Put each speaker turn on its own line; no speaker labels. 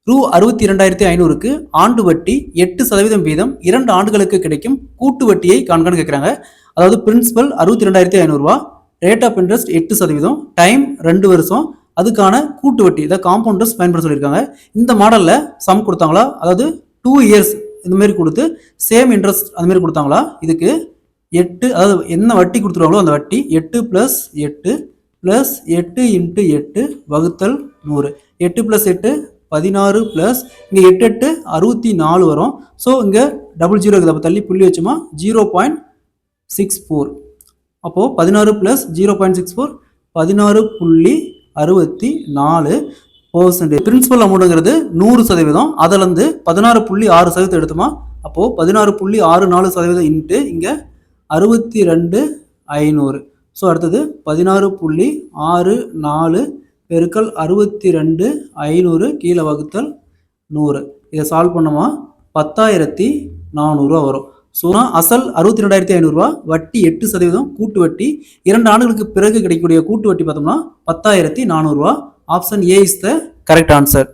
ரூ. 62,500க்கு ஆண்டு வட்டி 8% வீதம் 2 ஆண்டுகளுக்கு கிடைக்கும் கூட்டு வட்டியை காண்கன்னு கேட்குறாங்க. அதாவது principal 62,500 rate of interest 8%, time 2 வருஷம், அதுக்கான கூட்டு வட்டி இதை காம்பவுண்டர்ஸ் பயன்படுத்த சொல்லியிருக்காங்க. இந்த மாடலில் சம் கொடுத்தாங்களா, அதாவது 2 இயர்ஸ் இந்த மாதிரி கொடுத்து சேம் இன்ட்ரெஸ்ட் அந்த மாதிரி கொடுத்தாங்களா, இதுக்கு 8 அதாவது என்ன வட்டி கொடுத்துருவாங்களோ அந்த வட்டி 8 + 8 + 8 × 8 வகுத்தல் 100. 8 + 8 16 + இங்கே 8 8 64 வரும். ஸோ இங்கே 00 இருக்குது, அப்போ தள்ளி புள்ளி வச்சுமா 0.64. அப்போது 16 + 0.64 16.64%. பிரின்சிபல் அமௌண்ட்டுங்கிறது 100%, அதில் வந்து 16.6% எடுத்துமா. அப்போது 16.64% இன்ட்டு இங்கே 62,500. ஸோ அடுத்தது 16.64 பெருக்கல் 62,500 கீழே வகுத்தல் 100. இதை சால்வ் பண்ணோமா 10,400 வரும். ஸோ அசல் 62,500, வட்டி 8%, கூட்டு வட்டி 2 ஆண்டுகளுக்கு பிறகு கிடைக்கக்கூடிய கூட்டு வட்டி பார்த்தோம்னா 10,400. Option A is the correct answer.